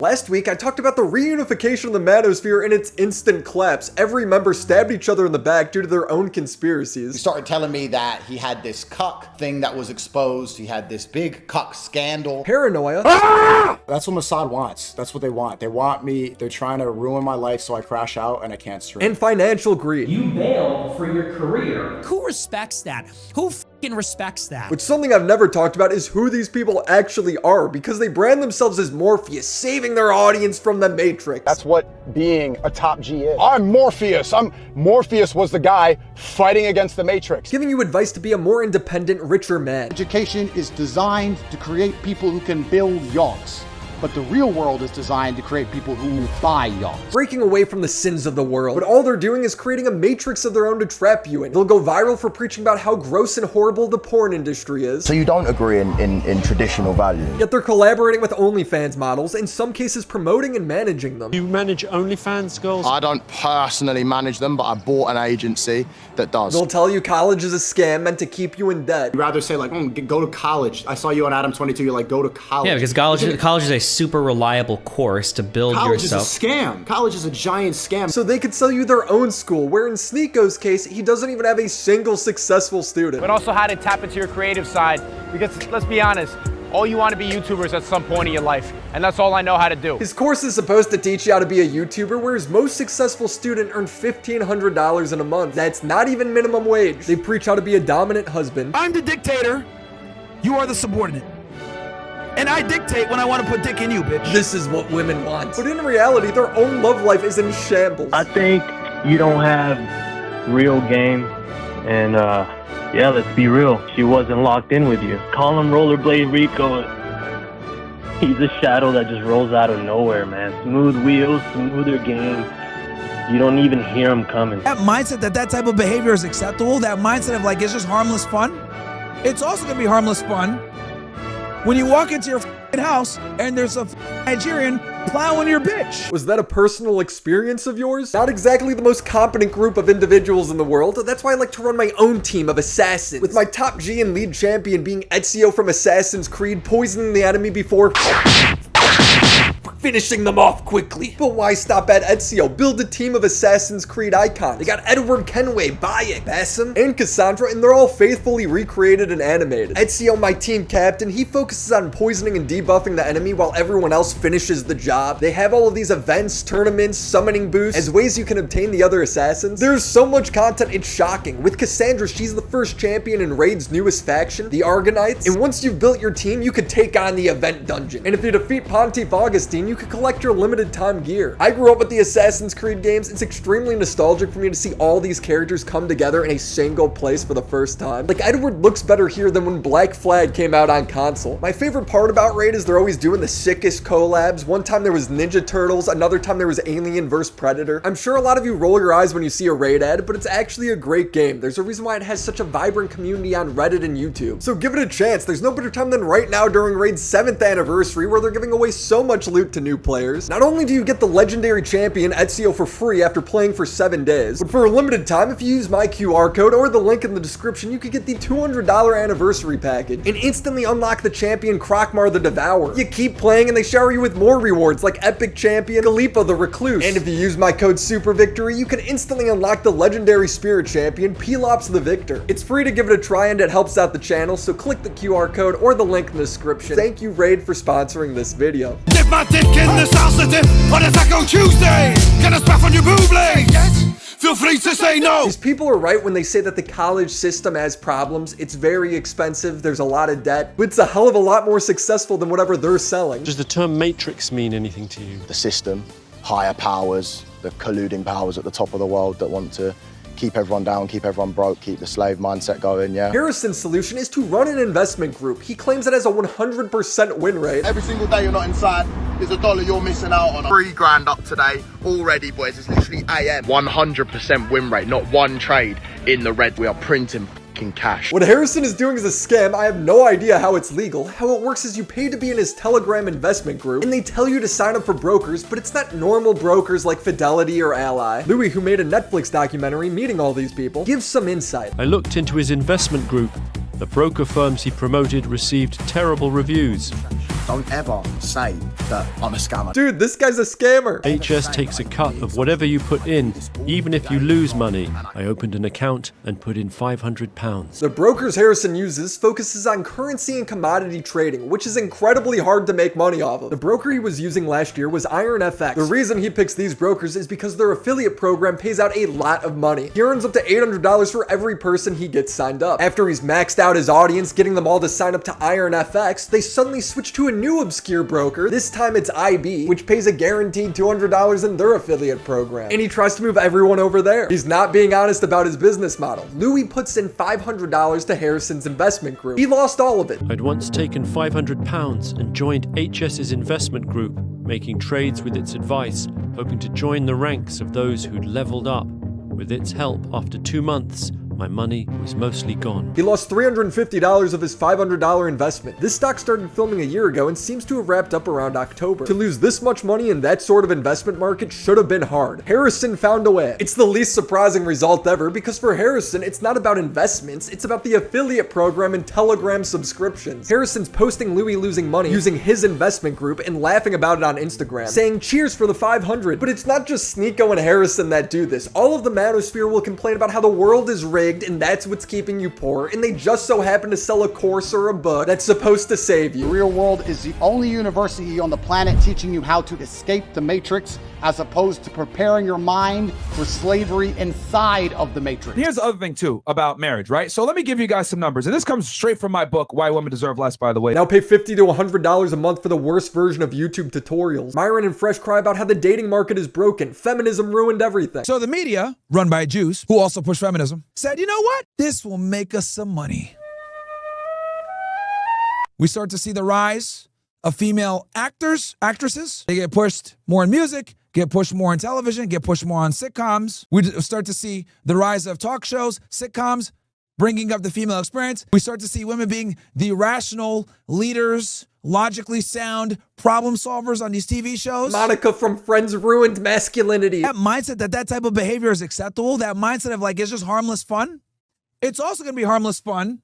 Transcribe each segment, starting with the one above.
Last week, I talked about the reunification of the Manosphere and its instant collapse. Every member stabbed each other in the back due to their own conspiracies. He started telling me that he had this cuck thing that was exposed. He had this big cuck scandal. Paranoia. That's what Mossad wants. That's what they want. They want me. They're trying to ruin my life so I crash out and I can't stream. And financial greed. You bailed for your career. Who respects that? Who f***ing respects that? Which something I've never talked about is who these people actually are, because they brand themselves as Morpheus, saving their audience from the Matrix. That's what being a top G is. I'm Morpheus. Morpheus was the guy fighting against the Matrix. Giving you advice to be a more independent, richer man. Education is designed to create people who can build yachts. But the real world is designed to create people who buy yachts. Breaking away from the sins of the world. But all they're doing is creating a matrix of their own to trap you in. They'll go viral for preaching about how gross and horrible the porn industry is. So you don't agree in traditional values? Yet they're collaborating with OnlyFans models, in some cases promoting and managing them. You manage OnlyFans girls? I don't personally manage them, but I bought an agency that does. They'll tell you college is a scam meant to keep you in debt. You'd rather say like, go to college. I saw you on Adam 22, you're like, go to college. Yeah, because college is a super reliable course to build college yourself. College is a scam. College is a giant scam. So they could sell you their own school, where in Sneako's case, he doesn't even have a single successful student. But also how to tap into your creative side, because let's be honest, all you want to be YouTubers at some point in your life, and that's all I know how to do. His course is supposed to teach you how to be a YouTuber, where his most successful student earned $1,500 in a month. That's not even minimum wage. They preach how to be a dominant husband. I'm the dictator. You are the subordinate. And I dictate when I want to put dick in you, bitch. This is what women want. But in reality, their own love life is in shambles. I think you don't have real game, and yeah, let's be real. She wasn't locked in with you. Call him Rollerblade Rico. He's a shadow that just rolls out of nowhere, man. Smooth wheels, smoother game. You don't even hear him coming. That mindset that type of behavior is acceptable, that mindset of like, it's just harmless fun. It's also gonna be harmless fun when you walk into your house and there's a Nigerian plowing your bitch. Was that a personal experience of yours? Not exactly the most competent group of individuals in the world. That's why I like to run my own team of assassins, with my top G and lead champion being Ezio from Assassin's Creed, poisoning the enemy before finishing them off quickly. But why stop at Ezio? Build a team of Assassin's Creed icons. They got Edward Kenway, Bayek, Basim, and Cassandra, and they're all faithfully recreated and animated. Ezio, my team captain, he focuses on poisoning and debuffing the enemy while everyone else finishes the job. They have all of these events, tournaments, summoning boosts as ways you can obtain the other assassins. There's so much content, it's shocking. With Cassandra, she's the first champion in Raid's newest faction, the Argonauts, and once you've built your team, you could take on the event dungeon. And if you defeat Pontiff Augustine, you could collect your limited time gear. I grew up with the Assassin's Creed games. It's extremely nostalgic for me to see all these characters come together in a single place for the first time. Like, Edward looks better here than when Black Flag came out on console. My favorite part about Raid is they're always doing the sickest collabs. One time there was Ninja Turtles, another time there was Alien vs Predator. I'm sure a lot of you roll your eyes when you see a Raid ad, but it's actually a great game. There's a reason why it has such a vibrant community on Reddit and YouTube. So give it a chance. There's no better time than right now during Raid's 7th anniversary, where they're giving away so much loot to new players. Not only do you get the legendary champion Ezio for free after playing for 7 days, but for a limited time, if you use my QR code or the link in the description, you could get the $200 anniversary package and instantly unlock the champion Krokmar the Devourer. You keep playing and they shower you with more rewards like Epic Champion, Galipa the Recluse. And if you use my code SUPERVICTORY, you can instantly unlock the legendary spirit champion Pelops the Victor. It's free to give it a try and it helps out the channel, so click the QR code or the link in the description. Thank you, Raid, for sponsoring this video. Dip my dick in the salsa dip on a Taco Tuesday. Get a splash on your boob legs. Feel free to say no. These people are right when they say that the college system has problems. It's very expensive. There's a lot of debt, but it's a hell of a lot more successful than whatever they're selling. Does the term Matrix mean anything to you? The system, higher powers, the colluding powers at the top of the world that want to keep everyone down, keep everyone broke, keep the slave mindset going, yeah. Harrison's solution is to run an investment group. He claims it has a 100% win rate. Every single day you're not inside, there's $1 you're missing out on. 3 grand up today already, boys. It's literally AM. 100% win rate, not one trade in the red. We are printing cash. What Harrison is doing is a scam. I have no idea how it's legal. How it works is you pay to be in his Telegram investment group, and they tell you to sign up for brokers, but it's not normal brokers like Fidelity or Ally. Louis, who made a Netflix documentary meeting all these people, gives some insight. I looked into his investment group. The broker firms he promoted received terrible reviews. Don't ever say that I'm a scammer. Dude, this guy's a scammer. HS takes a cut of whatever you put in, even if you lose money. I opened an account and put in £500. The brokers Harrison uses focuses on currency and commodity trading, which is incredibly hard to make money off of. The broker he was using last year was Iron FX. The reason he picks these brokers is because their affiliate program pays out a lot of money. He earns up to $800 for every person he gets signed up. After he's maxed out his audience, getting them all to sign up to Iron FX, they suddenly switch to a new obscure broker. This time it's IB, which pays a guaranteed $200 in their affiliate program. And he tries to move everyone over there. He's not being honest about his business model. Louis puts in $500 to Harrison's investment group. He lost all of it. I'd once taken £500 and joined HS's investment group, making trades with its advice, hoping to join the ranks of those who'd leveled up. With its help, after 2 months, my money was mostly gone. He lost $350 of his $500 investment. This stock started filming a year ago and seems to have wrapped up around October. To lose this much money in that sort of investment market should have been hard. Harrison found a way. It's the least surprising result ever because for Harrison, it's not about investments, it's about the affiliate program and Telegram subscriptions. Harrison's posting Louis losing money using his investment group and laughing about it on Instagram, saying cheers for the 500. But it's not just Sneako and Harrison that do this. All of the Manosphere will complain about how the world is rigged and that's what's keeping you poor, and they just so happen to sell a course or a book that's supposed to save you. The real world is the only university on the planet teaching you how to escape the matrix as opposed to preparing your mind for slavery inside of the matrix. Here's the other thing too about marriage, right? So let me give you guys some numbers, and this comes straight from my book, Why Women Deserve Less, by the way. Now pay $50 to $100 a month for the worst version of YouTube tutorials. Myron and Fresh cry about how the dating market is broken. Feminism ruined everything. So the media, run by Jews, who also push feminism, said, you know what? This will make us some money. We start to see the rise of female actresses. They get pushed more in music, get pushed more in television, get pushed more on sitcoms. We start to see the rise of talk shows, sitcoms, bringing up the female experience. We start to see women being the rational leaders, logically sound problem solvers on these TV shows. Monica from Friends ruined masculinity. That mindset that type of behavior is acceptable, that mindset of like, it's just harmless fun. It's also gonna be harmless fun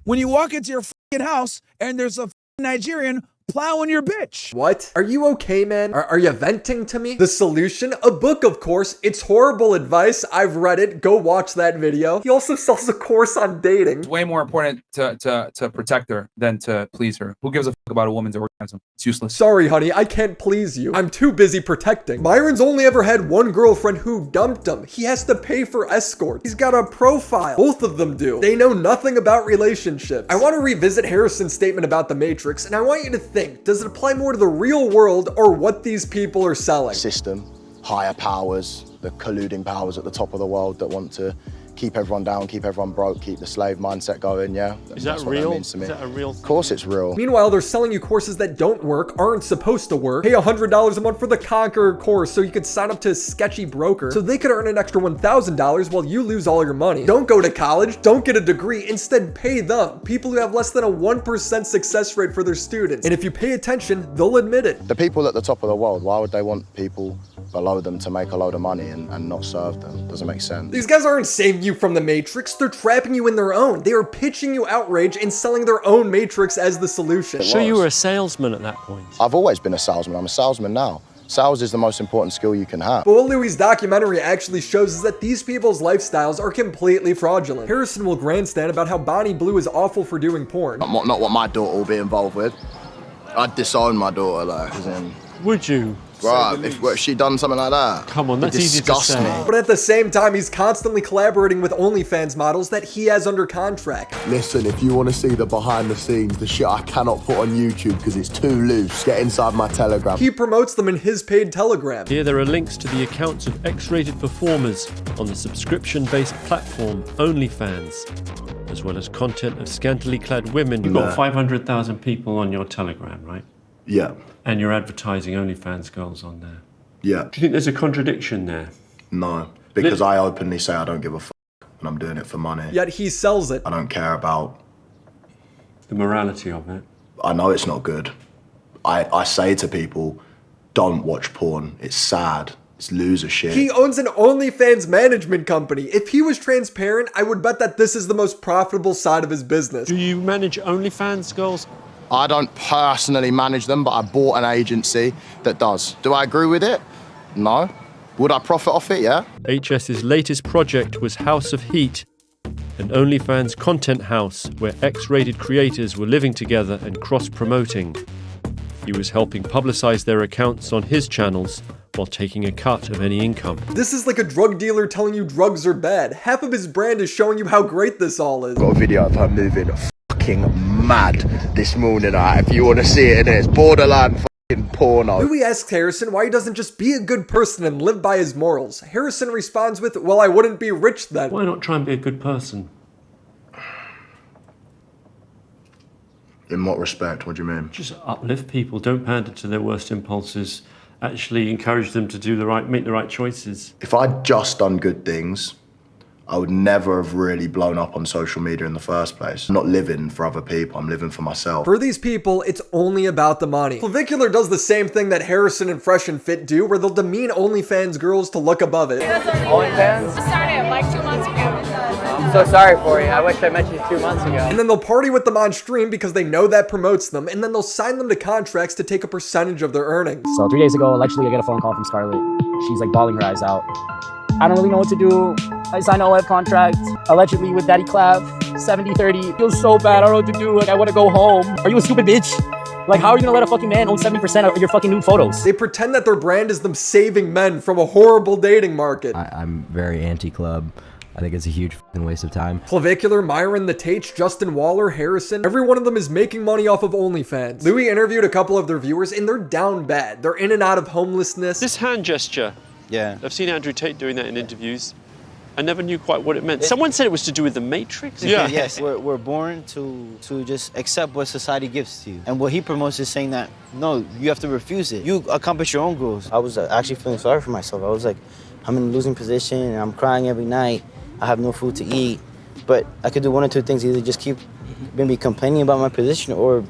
when you walk into your fucking house and there's a Nigerian plowing your bitch. What? Are you okay, man? Are you venting to me? The solution? A book, of course. It's horrible advice. I've read it. Go watch that video. He also sells a course on dating. It's way more important to protect her than to please her. Who gives a fuck about a woman's orgasm? It's useless. Sorry, honey. I can't please you. I'm too busy protecting. Myron's only ever had one girlfriend who dumped him. He has to pay for escorts. He's got a profile. Both of them do. They know nothing about relationships. I want to revisit Harrison's statement about the Matrix, and I want you to think, does it apply more to the real world or what these people are selling? System, higher powers, the colluding powers at the top of the world that want to keep everyone down, keep everyone broke, keep the slave mindset going, yeah? Is that That's what real? that means to me. Is that a real thing? Of course it's real. Meanwhile, they're selling you courses that don't work, aren't supposed to work. Pay $100 a month for the Conqueror course so you could sign up to a sketchy broker so they could earn an extra $1,000 while you lose all your money. Don't go to college, don't get a degree, instead pay them. People who have less than a 1% success rate for their students. And if you pay attention, they'll admit it. The people at the top of the world, why would they want people below them to make a load of money and not serve them? Doesn't make sense. These guys aren't saving you from the Matrix, they're trapping you in their own. They are pitching you outrage and selling their own Matrix as the solution. So you were a salesman at that point? I've always been a salesman. I'm a salesman now. Sales is the most important skill you can have. But what Louis' documentary actually shows is that these people's lifestyles are completely fraudulent. Harrison will grandstand about how Bonnie Blue is awful for doing porn. Not what my daughter will be involved with. I'd disown my daughter, though. Would you? Right, if she done something like that. Come on, that's easy to say. But at the same time, he's constantly collaborating with OnlyFans models that he has under contract. Listen, if you want to see the behind the scenes, the shit I cannot put on YouTube because it's too loose, get inside my Telegram. He promotes them in his paid Telegram. Here there are links to the accounts of X-rated performers on the subscription-based platform OnlyFans, as well as content of scantily clad women. You've got 500,000 people on your Telegram, right? Yeah. And you're advertising OnlyFans girls on there. Yeah. Do you think there's a contradiction there? No, because I openly say I don't give a fuck and I'm doing it for money. Yet he sells it. I don't care about the morality of it. I know it's not good. I say to people, don't watch porn. It's sad. It's loser shit. He owns an OnlyFans management company. If he was transparent, I would bet that this is the most profitable side of his business. Do you manage OnlyFans girls? I don't personally manage them, but I bought an agency that does. Do I agree with it? No. Would I profit off it? Yeah. HS's latest project was House of Heat, an OnlyFans content house where X-rated creators were living together and cross-promoting. He was helping publicize their accounts on his channels while taking a cut of any income. This is like a drug dealer telling you drugs are bad. Half of his brand is showing you how great this all is. Got a video of her moving fucking mad this morning. If you want to see it, it's borderline fucking porno. Louis asks Harrison why he doesn't just be a good person and live by his morals. Harrison responds with, well, I wouldn't be rich then. Why not try and be a good person? In what respect? What do you mean? Just uplift people, don't pander to their worst impulses. Actually encourage them to do make the right choices. If I'd just done good things, I would never have really blown up on social media in the first place. I'm not living for other people, I'm living for myself. For these people, it's only about the money. Clavicular does the same thing that Harrison and Fresh and Fit do, where they'll demean OnlyFans girls to look above it. OnlyFans? I started like 2 months ago. I'm so sorry for you. I wish I met you 2 months ago. And then they'll party with them on stream because they know that promotes them, and then they'll sign them to contracts to take a percentage of their earnings. So 3 days ago, allegedly I get a phone call from Scarlett. She's like bawling her eyes out. I don't really know what to do. I signed an OF contract, allegedly with Daddy Clav, 70-30. Feels so bad, I don't know what to do. Like, I want to go home. Are you a stupid bitch? Like, how are you gonna let a fucking man own 70% of your fucking nude photos? They pretend that their brand is them saving men from a horrible dating market. I'm very anti-club. I think it's a huge fucking waste of time. Clavicular, Myron, the Tate, Justin Waller, Harrison, every one of them is making money off of OnlyFans. Louis interviewed a couple of their viewers and they're down bad. They're in and out of homelessness. This hand gesture. Yeah. I've seen Andrew Tate doing that in interviews. I never knew quite what it meant. Someone said it was to do with the Matrix. Yeah. Yes, we're born to just accept what society gives to you. And what he promotes is saying that, no, you have to refuse it. You accomplish your own goals. I was actually feeling sorry for myself. I was like, I'm in a losing position and I'm crying every night. I have no food to eat. But I could do one or two things, either just keep maybe complaining about my position or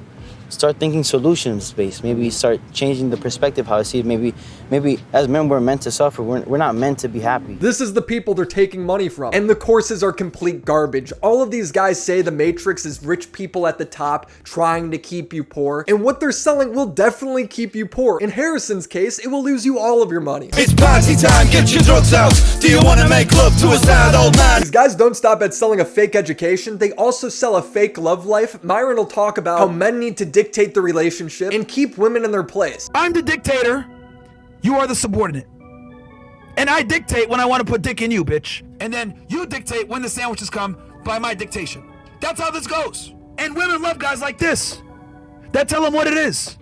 start thinking solution space. Maybe start changing the perspective how I see it. Maybe as men we're meant to suffer. We're not meant to be happy. This is the people they're taking money from. And the courses are complete garbage. All of these guys say the Matrix is rich people at the top trying to keep you poor. And what they're selling will definitely keep you poor. In Harrison's case, it will lose you all of your money. It's party time, get your drugs out. Do you want to make love to a sad old man? These guys don't stop at selling a fake education. They also sell a fake love life. Myron will talk about how men need to dictate the relationship and keep women in their place. I'm the dictator. You are the subordinate. And I dictate when I want to put dick in you, bitch. And then you dictate when the sandwiches come by my dictation. That's how this goes. And women love guys like this that tell them what it is.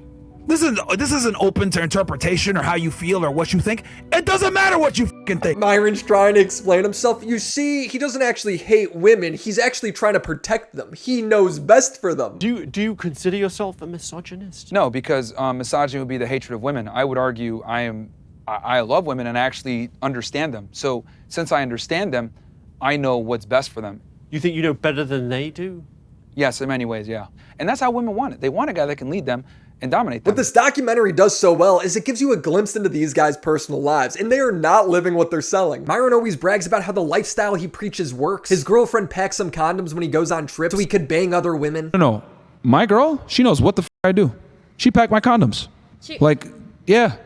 This isn't open to interpretation or how you feel or what you think. It doesn't matter what you fucking think. Myron's trying to explain himself. You see, he doesn't actually hate women. He's actually trying to protect them. He knows best for them. Do you consider yourself a misogynist? No, because misogyny would be the hatred of women. I would argue I love women and I actually understand them. So since I understand them, I know what's best for them. You think you know better than they do? Yes, in many ways, yeah. And that's how women want it. They want a guy that can lead them and dominate them. What this documentary does so well is it gives you a glimpse into these guys' personal lives, and they are not living what they're selling. Myron always brags about how the lifestyle he preaches works. His girlfriend packs some condoms when he goes on trips so he could bang other women. No, my girl, she knows what the I do. She packed my condoms. Yeah.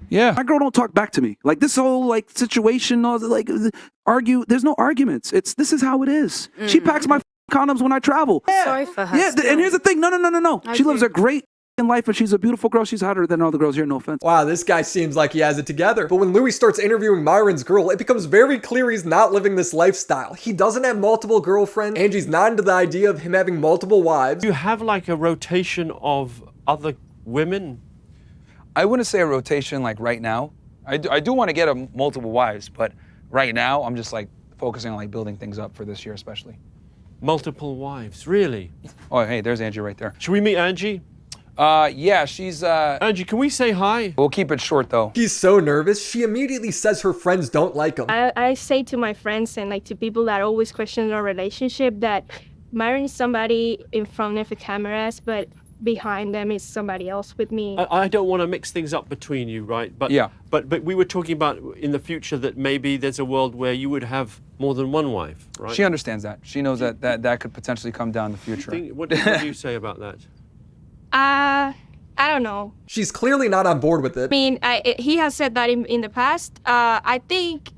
My girl don't talk back to me. Like this whole situation, argue. There's no arguments. This is how it is. She packs my condoms when I travel. Sorry for her. Yeah, and here's the thing. No. She lives a great life and she's a beautiful girl. She's hotter than all the girls here, no offense. Wow, this guy seems like he has it together. But when Louis starts interviewing Myron's girl, it becomes very clear he's not living this lifestyle. He doesn't have multiple girlfriends. Angie's not into the idea of him having multiple wives. Do you have like a rotation of other women? I wouldn't say a rotation like right now. I do want to get multiple wives, but right now I'm just like focusing on like building things up for this year especially. Multiple wives, really? Oh, hey, there's Angie right there. Should we meet Angie? Yeah, she's Angie, can we say hi? We'll keep it short though. He's so nervous, she immediately says her friends don't like him. I say to my friends and like to people that always question our relationship that Myron is somebody in front of the cameras, but behind them is somebody else with me. I don't want to mix things up between you, right? But yeah. But we were talking about in the future that maybe there's a world where you would have more than one wife, right? She understands that. She knows that could potentially come down in the future. What do you say about that? I don't know. She's clearly not on board with it. I mean, he has said that in the past. I think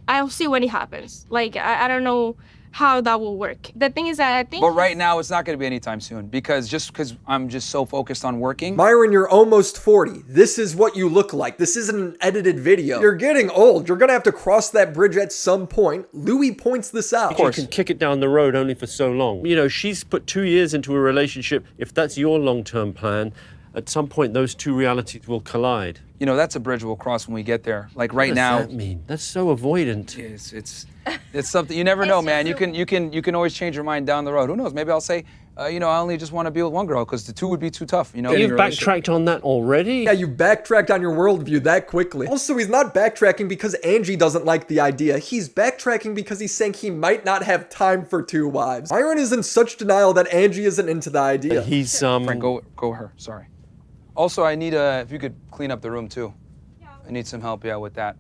I'll see when it happens. Like, I don't know how that will work. The thing is that I think... But right now, it's not going to be anytime soon because I'm just so focused on working. Myron, you're almost 40. This is what you look like. This isn't an edited video. You're getting old. You're going to have to cross that bridge at some point. Louis points this out. Of course. You can kick it down the road only for so long. You know, she's put 2 years into a relationship. If that's your long-term plan, at some point, those two realities will collide. You know, that's a bridge we'll cross when we get there. Like right What now. does that mean? That's so avoidant. It's something you never know, man. You can always change your mind down the road. Who knows? Maybe I'll say, you know, I only just want to be with one girl because the two would be too tough. You know. You've backtracked on that already? Yeah, you backtracked on your worldview that quickly. Also, he's not backtracking because Angie doesn't like the idea. He's backtracking because he's saying he might not have time for 2 wives. Myron is in such denial that Angie isn't into the idea. He's Frank, go her. Sorry. Also, I need if you could clean up the room too. I need some help, with that.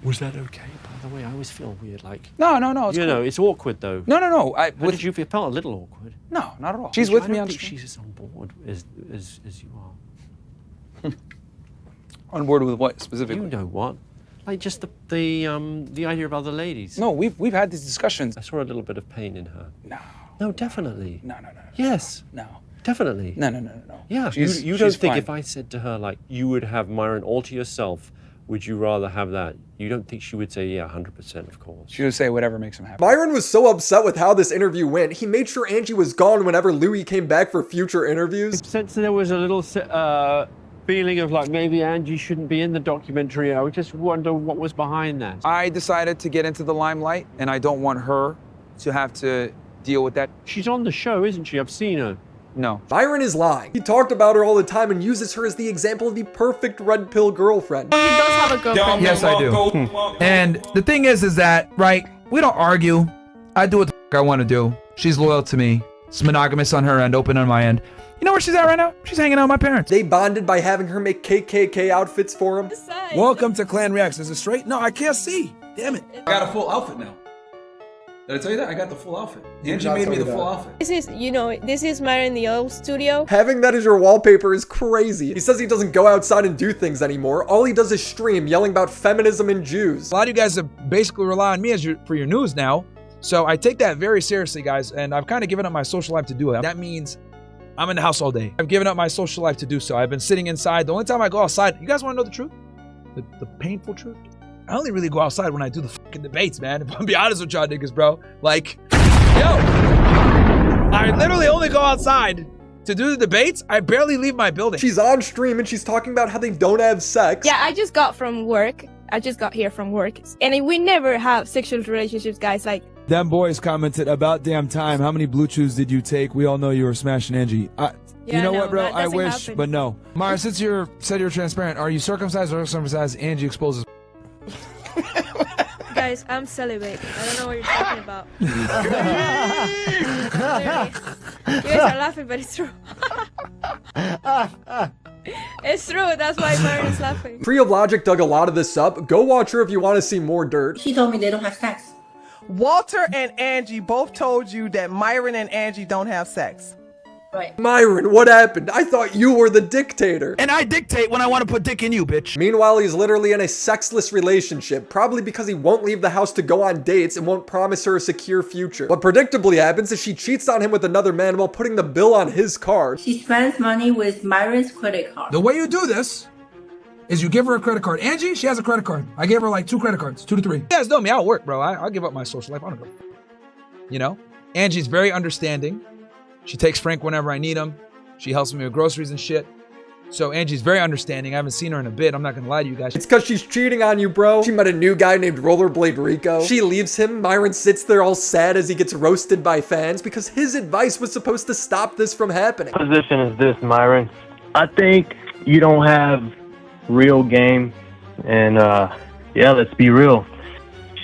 Was that okay, by the way? I always feel weird, like... No, it's You cool. know, it's awkward, though. No. How did you feel? It felt a little awkward. No, not at all. She's with me I on don't think screen. she's as on board as you are. On board with what, specifically? You know what? Like, just the idea of other ladies. No, we've had these discussions. I saw a little bit of pain in her. No. No, definitely. No. Yes. No. Definitely. No. Yeah, you don't think if I said to her, like, you would have Myron all to yourself, would you rather have that? You don't think she would say, yeah, 100%, of course. She would say whatever makes him happy. Myron was so upset with how this interview went, he made sure Angie was gone whenever Louis came back for future interviews. Since there was a little feeling of like maybe Angie shouldn't be in the documentary, I would just wonder what was behind that. I decided to get into the limelight, and I don't want her to have to deal with that. She's on the show, isn't she? I've seen her. No. Myron is lying. He talked about her all the time and uses her as the example of the perfect red pill girlfriend. He does have a girlfriend. Yes, I do. And the thing is that, right, we don't argue. I do what the f I want to do. She's loyal to me. It's monogamous on her end, open on my end. You know where she's at right now? She's hanging out with my parents. They bonded by having her make KKK outfits for him. Welcome to Clan Reacts. Is it straight? No, I can't see. Damn it. I got a full outfit now. Did I tell you that? I got the full outfit. Angie made me the full outfit. This is Myron in the old studio. Having that as your wallpaper is crazy. He says he doesn't go outside and do things anymore. All he does is stream, yelling about feminism and Jews. A lot of you guys have basically rely on me for your news now. So I take that very seriously, guys. And I've kind of given up my social life to do it. That means I'm in the house all day. I've given up my social life to do so. I've been sitting inside. The only time I go outside, you guys want to know the truth? The painful truth? I only really go outside when I do the fucking debates, man. If I'm be honest with y'all niggas, bro. Like, yo, I literally only go outside to do the debates. I barely leave my building. She's on stream and she's talking about how they don't have sex. Yeah, I just got from work. I just got here from work. And we never have sexual relationships, guys. Like, them boys commented, about damn time. How many blue chews did you take? We all know you were smashing Angie. You know what, bro? I wish, but no. Mara, since you said you're transparent, are you circumcised or uncircumcised? Angie exposes. guys, I'm celibate. I don't know what you're talking about. You guys are laughing, but it's true. It's true, that's why Myron is laughing. Free of Logic dug a lot of this up. Go watch her if you want to see more dirt. She told me they don't have sex. Walter and Angie both told you that Myron and Angie don't have sex. Right. Myron, what happened? I thought you were the dictator. And I dictate when I want to put dick in you, bitch. Meanwhile, he's literally in a sexless relationship, probably because he won't leave the house to go on dates and won't promise her a secure future. What predictably happens is she cheats on him with another man while putting the bill on his card. She spends money with Myron's credit card. The way you do this is you give her a credit card. Angie, she has a credit card. I gave her like 2 credit cards, 2 to 3. You guys know me, I'll work, bro. I'll give up my social life. I don't go. You know? Angie's very understanding. She takes Frank whenever I need him. She helps me with groceries and shit. So Angie's very understanding. I haven't seen her in a bit. I'm not gonna lie to you guys. It's because she's cheating on you, bro. She met a new guy named Rollerblade Rico. She leaves him. Myron sits there all sad as he gets roasted by fans because his advice was supposed to stop this from happening. Position is this, Myron. I think you don't have real game. And yeah, let's be real.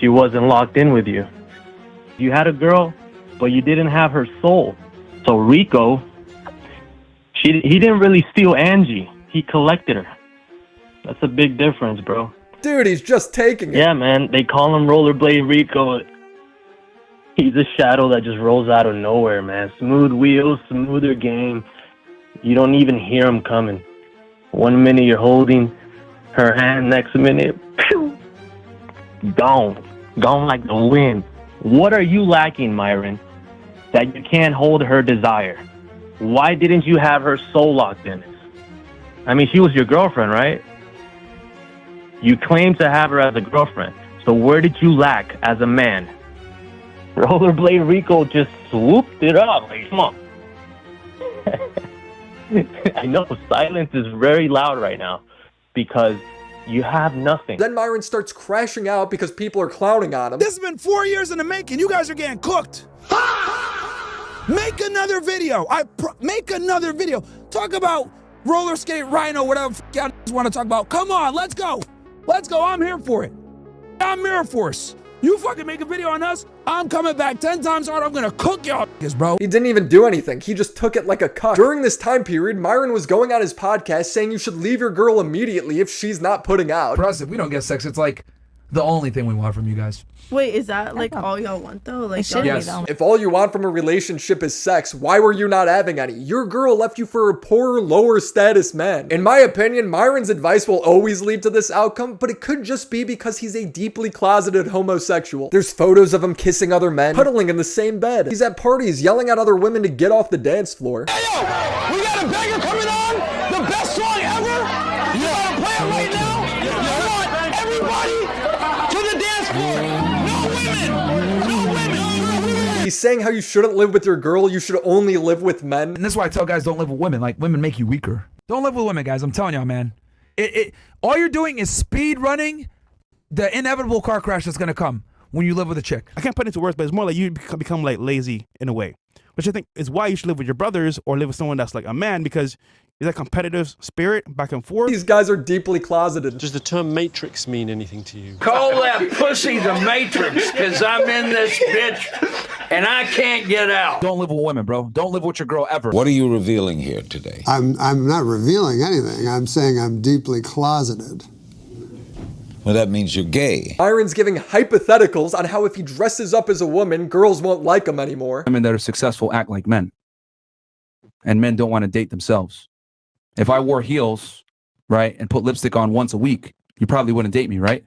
She wasn't locked in with you. You had a girl, but you didn't have her soul. So Rico, he didn't really steal Angie. He collected her. That's a big difference, bro. Dude, he's just taking it. Yeah, man. They call him Rollerblade Rico. He's a shadow that just rolls out of nowhere, man. Smooth wheels, smoother game. You don't even hear them coming. One minute you're holding her hand, next minute, pew, gone like the wind. What are you lacking, Myron, that you can't hold her desire? Why didn't you have her soul locked in? I mean, she was your girlfriend, right? You claimed to have her as a girlfriend. So where did you lack as a man? Rollerblade Rico just swooped it up. Like, come on. I know silence is very loud right now because you have nothing. Then Myron starts crashing out because people are clowning on him. This has been 4 years in the making. You guys are getting cooked. Make another video. Make another video. Talk about roller skate rhino, whatever y'all want to talk about. Come on, let's go. Let's go. I'm here for it. I'm Mirror Force. You fucking make a video on us, I'm coming back 10 times harder. I'm gonna cook y'all bro. He didn't even do anything. He just took it like a cuck. During this time period, Myron was going on his podcast saying you should leave your girl immediately if she's not putting out. For us, if we don't get sex, it's like the only thing we want from you guys. Wait, is that like all y'all want though? Like, Yes. If all you want from a relationship is sex, why were you not having any? Your girl left you for a poorer, lower status man. In my opinion, Myron's advice will always lead to this outcome, but it could just be because he's a deeply closeted homosexual. There's photos of him kissing other men, cuddling in the same bed. He's at parties yelling at other women to get off the dance floor. Hey yo, we got a banger coming on, the best song ever. You gotta play it right now. I want everybody to the dance floor. He's saying how you shouldn't live with your girl, you should only live with men. And this is why I tell guys don't live with women. Like, women make you weaker. Don't live with women, guys. I'm telling y'all, man. All you're doing is speed running the inevitable car crash that's gonna come when you live with a chick. I can't put it into words, but it's more like you become like lazy in a way. Which I think is why you should live with your brothers or live with someone that's like a man, because there's that competitive spirit back and forth. These guys are deeply closeted. Does the term matrix mean anything to you? Call that pussy the Matrix, because I'm in this bitch and I can't get out. Don't live with women, bro. Don't live with your girl ever. What are you revealing here today? I'm not revealing anything. I'm saying I'm deeply closeted. Well, that means you're gay. Myron's giving hypotheticals on how if he dresses up as a woman, girls won't like him anymore. Women that are successful act like men. And men don't want to date themselves. If I wore heels, right, and put lipstick on once a week, you probably wouldn't date me, right?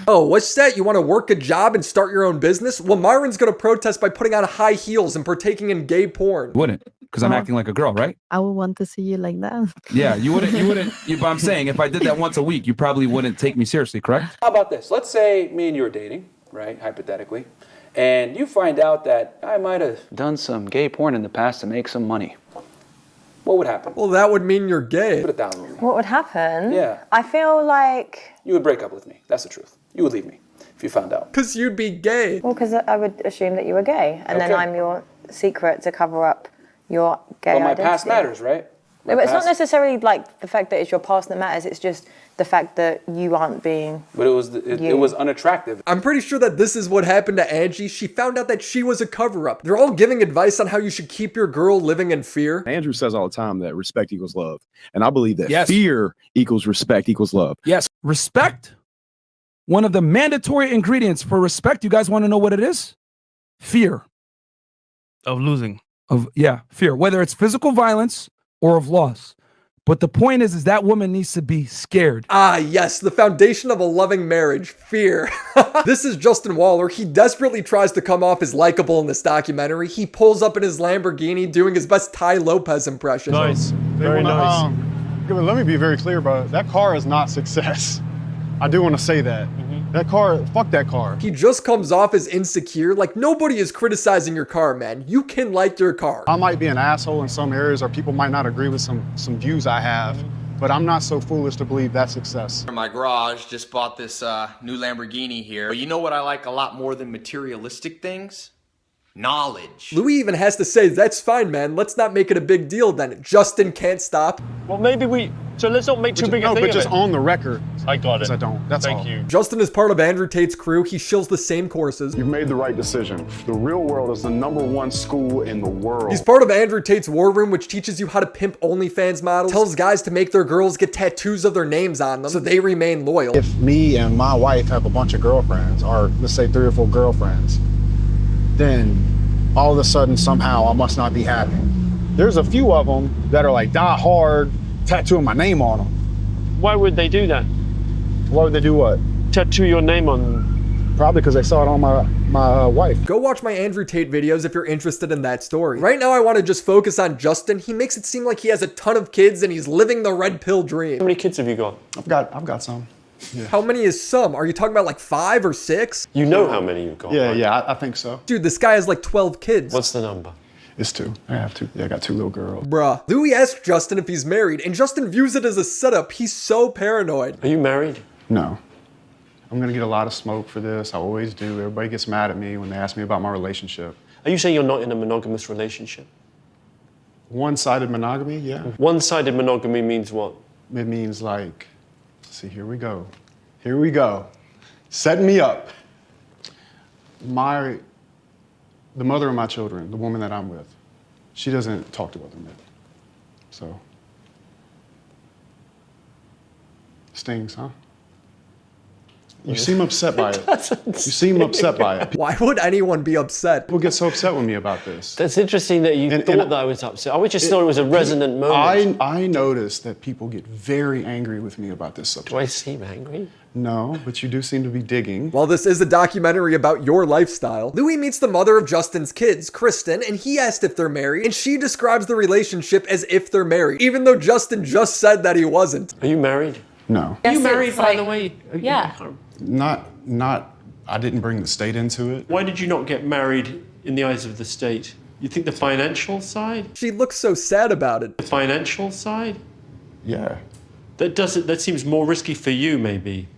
Oh, what's that? You want to work a job and start your own business? Well, Myron's going to protest by putting on high heels and partaking in gay porn. Wouldn't, because I'm acting like a girl, right? I would want to see you like that. Yeah, you wouldn't. But I'm saying if I did that once a week, you probably wouldn't take me seriously, correct? How about this? Let's say me and you are dating, right, hypothetically, and you find out that I might have done some gay porn in the past to make some money. What would happen? Well, that would mean you're gay. Put it down. What would happen? Yeah. I feel like... You would break up with me. That's the truth. You would leave me if you found out. Because you'd be gay. Well, because I would assume that you were gay, and then Okay. I'm your secret to cover up your gay But my identity. past matters, right? No, but it's not necessarily like the fact that it's your past that matters. It's just the fact that you aren't being. But it was unattractive. I'm pretty sure that this is what happened to Angie. She found out that she was a cover-up. They're all giving advice on how you should keep your girl living in fear. Andrew says all the time that respect equals love. And I believe that fear equals respect equals love. Yes, respect. One of the mandatory ingredients for respect, you guys want to know what it is? Fear. Of losing. Fear. Whether it's physical violence or of loss. But the point is that woman needs to be scared. Ah, yes, the foundation of a loving marriage, fear. This is Justin Waller. He desperately tries to come off as likable in this documentary. He pulls up in his Lamborghini doing his best Ty Lopez impression. Nice. Very nice. Let me be very clear about it. That car is not success. I do want to say that. That car, fuck that car. He just comes off as insecure. Like, nobody is criticizing your car, man. You can like your car. I might be an asshole in some areas, or people might not agree with some views I have, but I'm not so foolish to believe that's success. In my garage, just bought this new Lamborghini here. But you know what I like a lot more than materialistic things? Knowledge. Louis even has to say, that's fine, man. Let's not make it a big deal then. Justin can't stop. Well, maybe so let's not make too big a thing of it. No, but just on the record. I got it. I don't. That's all. Thank you. Justin is part of Andrew Tate's crew. He shills the same courses. You've made the right decision. The real world is the #1 school in the world. He's part of Andrew Tate's War Room, which teaches you how to pimp OnlyFans models, tells guys to make their girls get tattoos of their names on them so they remain loyal. If me and my wife have a bunch of girlfriends, or let's say 3 or 4 girlfriends, then all of a sudden, somehow, I must not be happy. There's a few of them that are like die hard, tattooing my name on them. Why would they do that? Why would they do what? Tattoo your name on them. Probably because they saw it on my wife. Go watch my Andrew Tate videos if you're interested in that story. Right now I want to just focus on Justin. He makes it seem like he has a ton of kids and he's living the red pill dream. How many kids have you got? I've got some. Yeah. How many is some? Are you talking about like 5 or 6? You know how many you've got. Yeah, right? yeah, I think so. Dude, this guy has like 12 kids. What's the number? It's 2. I have 2. Yeah, I got 2 little girls. Bruh. Louis asked Justin if he's married, and Justin views it as a setup. He's so paranoid. Are you married? No. I'm gonna get a lot of smoke for this. I always do. Everybody gets mad at me when they ask me about my relationship. Are you saying you're not in a monogamous relationship? One-sided monogamy, yeah. One-sided monogamy means what? It means like, see, here we go. Here we go. Setting me up. The mother of my children, the woman that I'm with, she doesn't talk to other men. So, stings, huh? You seem upset by it. You seem upset by it. Why would anyone be upset? People get so upset with me about this. That's interesting that you thought that I was upset. I just thought it was a resonant moment. I noticed that people get very angry with me about this subject. Do I seem angry? No, but you do seem to be digging. While this is a documentary about your lifestyle, Louis meets the mother of Justin's kids, Kristen, and he asked if they're married, and she describes the relationship as if they're married, even though Justin just said that he wasn't. Are you married? No. Are you married, by the way? Yeah. I didn't bring the state into it. Why did you not get married in the eyes of the state? You think the financial side? She looks so sad about it. The financial side? Yeah. That seems more risky for you, maybe.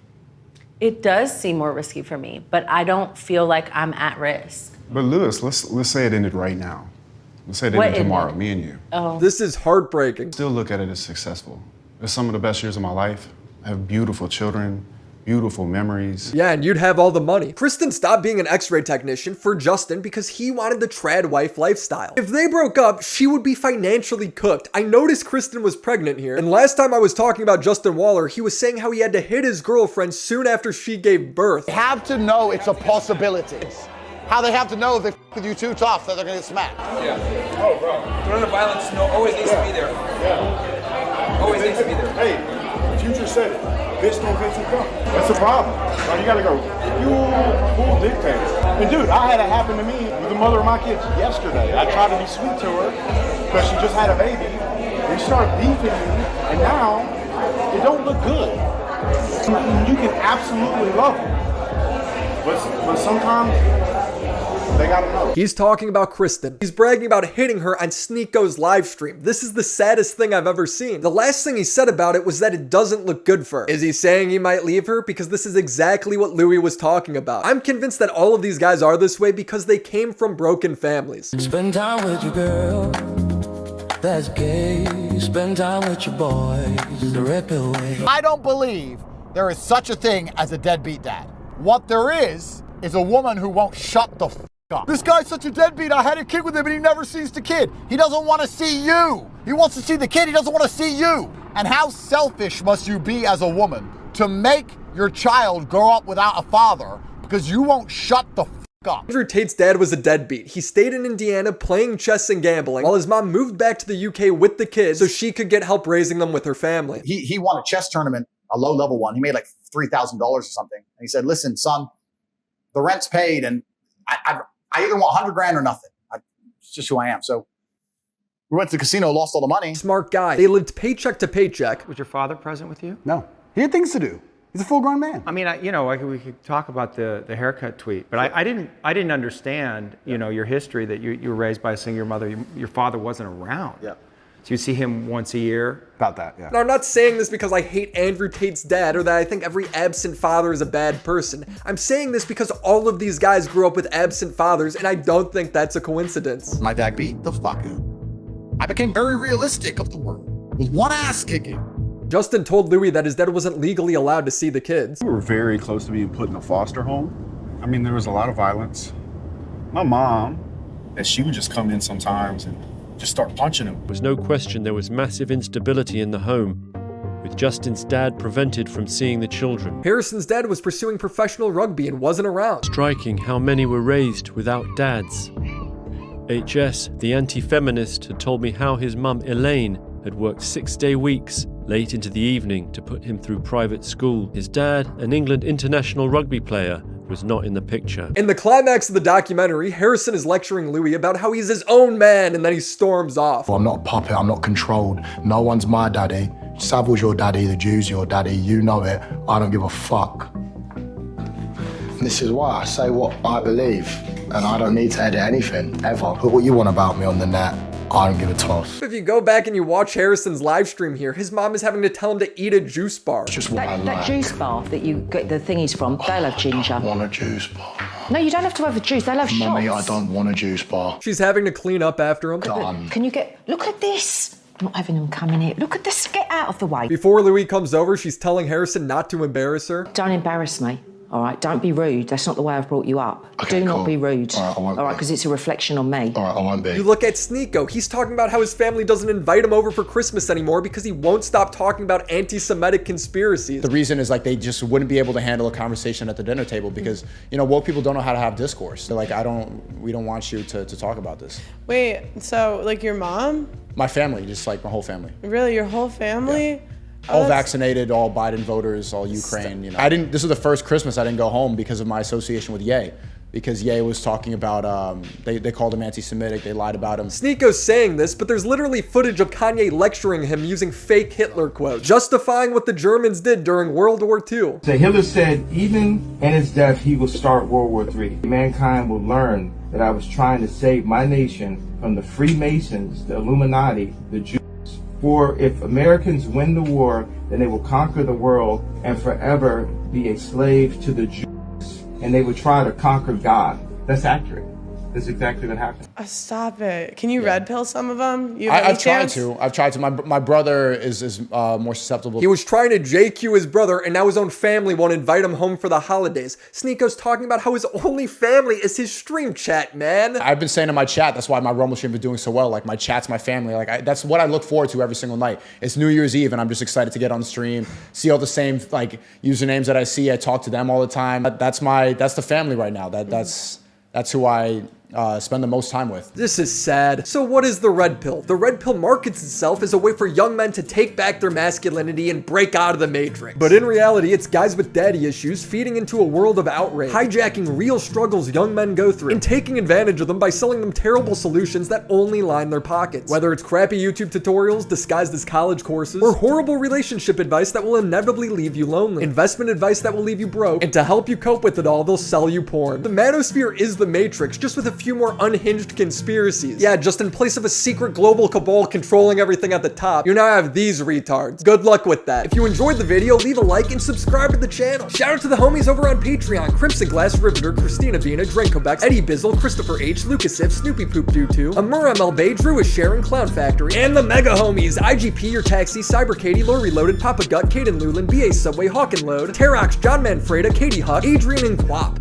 It does seem more risky for me, but I don't feel like I'm at risk. But Lewis, let's say it ended right now. Let's say it ended tomorrow, me and you. Oh. This is heartbreaking. Still look at it as successful. It's some of the best years of my life. I have beautiful children, beautiful memories. Yeah, and you'd have all the money. Kristen stopped being an x-ray technician for Justin because he wanted the trad wife lifestyle. If they broke up, she would be financially cooked. I noticed Kristen was pregnant here, and last time I was talking about Justin Waller, he was saying how he had to hit his girlfriend soon after she gave birth. They have to know it's a possibility. How they have to know if they f with you too tough that they're gonna get smacked. Yeah. Oh, bro. Throwing the violence always needs to be there. Yeah. Always needs to be there. Hey, Future said it. Bitch don't get too tough. That's the problem. You gotta go full dictator. And dude, I had it happen to me with the mother of my kids yesterday. I tried to be sweet to her because she just had a baby. And she started beefing me, and now it don't look good. You can absolutely love her, but sometimes they gotta know. He's talking about Kristen. He's bragging about hitting her on Sneako's live stream. This is the saddest thing I've ever seen. The last thing he said about it was that it doesn't look good for her. Is he saying he might leave her? Because this is exactly what Louis was talking about. I'm convinced that all of these guys are this way because they came from broken families. Spend time with your girl, that's gay. Spend time with your boys, the red pill way. I don't believe there is such a thing as a deadbeat dad. What there is a woman who won't shut the f up. This guy's such a deadbeat. I had a kid with him and he never sees the kid. He doesn't want to see you. He wants to see the kid. He doesn't want to see you. And how selfish must you be as a woman to make your child grow up without a father because you won't shut the f up. Andrew Tate's dad was a deadbeat. He stayed in Indiana playing chess and gambling while his mom moved back to the UK with the kids so she could get help raising them with her family. He won a chess tournament, a low level one. He made like $3,000 or something. And he said, listen, son, the rent's paid and I either want 100 grand or nothing. It's just who I am. So we went to the casino, lost all the money. Smart guy. They lived paycheck to paycheck. Was your father present with you? No, he had things to do. He's a full-grown man. I mean, we could talk about the haircut tweet, but I didn't understand, your history that you were raised by a single mother. Your father wasn't around. Yeah. So you see him once a year? About that, yeah. Now, I'm not saying this because I hate Andrew Tate's dad or that I think every absent father is a bad person. I'm saying this because all of these guys grew up with absent fathers, and I don't think that's a coincidence. My dad beat the fuck out. I became very realistic of the world with one ass kicking. Justin told Louis that his dad wasn't legally allowed to see the kids. We were very close to being put in a foster home. I mean, there was a lot of violence. My mom, she would just come in sometimes and just start punching him. There was no question there was massive instability in the home, with Justin's dad prevented from seeing the children. Harrison's dad was pursuing professional rugby and wasn't around. Striking how many were raised without dads. HS, the anti-feminist, had told me how his mum Elaine had worked 6-day weeks late into the evening to put him through private school. His dad, an England international rugby player, was not in the picture. In the climax of the documentary, Harrison is lecturing Louis about how he's his own man, and then he storms off. I'm not a puppet, I'm not controlled. No one's my daddy. Savile's your daddy, the Jew's your daddy, you know it. I don't give a fuck. This is why I say what I believe, and I don't need to edit anything, ever. Put what you want about me on the net. I don't give a toss. If you go back and you watch Harrison's live stream here, his mom is having to tell him to eat a juice bar. It's just what I like. That juice bar that you get the thingies from, they'll have ginger. I want a juice bar. No, you don't have to have a juice, they'll have shots. Mummy, I don't want a juice bar. She's having to clean up after him. Can you get, look at this. I'm not having them come in here. Look at this, get out of the way. Before Louis comes over, she's telling Harrison not to embarrass her. Don't embarrass me. All right, don't be rude. That's not the way I've brought you up. Okay, Do not cool. be rude. All right, because it's a reflection on me. All right, I won't be. You look at Sneako. He's talking about how his family doesn't invite him over for Christmas anymore because he won't stop talking about anti-Semitic conspiracies. The reason is like they just wouldn't be able to handle a conversation at the dinner table because, you know, woke people don't know how to have discourse. They're like, we don't want you to talk about this. Wait, so like your mom? My family, just like my whole family. Really, your whole family? Yeah. All vaccinated, all Biden voters, all Ukraine, you know. This was the first Christmas I didn't go home because of my association with Ye. Because Ye was talking about, they called him anti-Semitic, they lied about him. Sneako's saying this, but there's literally footage of Kanye lecturing him using fake Hitler quotes, justifying what the Germans did during World War II. So Hitler said, even in his death, he will start World War III. Mankind will learn that I was trying to save my nation from the Freemasons, the Illuminati, the Jews. For if Americans win the war, then they will conquer the world and forever be a slave to the Jews. And they will try to conquer God. That's accurate. That's exactly what happened. Stop it. Can you red pill some of them? I've tried to. My brother is more susceptible. He was trying to JQ his brother, and now his own family won't invite him home for the holidays. Sneako's talking about how his only family is his stream chat, man. I've been saying in my chat, that's why my Rumble stream is doing so well. Like my chat's my family. Like that's what I look forward to every single night. It's New Year's Eve, and I'm just excited to get on the stream, see all the same like usernames that I see. I talk to them all the time. That's the family right now. That's who I spend the most time with. This is sad. So what is the red pill? The red pill markets itself as a way for young men to take back their masculinity and break out of the matrix. But in reality, it's guys with daddy issues feeding into a world of outrage, hijacking real struggles young men go through, and taking advantage of them by selling them terrible solutions that only line their pockets. Whether it's crappy YouTube tutorials disguised as college courses, or horrible relationship advice that will inevitably leave you lonely, investment advice that will leave you broke, and to help you cope with it all, they'll sell you porn. The Manosphere is the Matrix, just with a few more unhinged conspiracies. Yeah, just in place of a secret global cabal controlling everything at the top, you now have these retards. Good luck with that. If you enjoyed the video, leave a like and subscribe to the channel. Shout out to the homies over on Patreon: Crimson Glass, Riveter, Christina Vina, Drankobex, Eddie Bizzle, Christopher H, Lucas If, Snoopy Poop Doo 2, Amur MLB, Drew is Sharon, Clown Factory, and the mega homies: IGP, Your Taxi, Cyber Katie, Lord Reloaded, Papa Gut, Caden Lulin, BA Subway, Hawk and Load, Terox, John Manfreda, Katie Huck, Adrian, and Quap.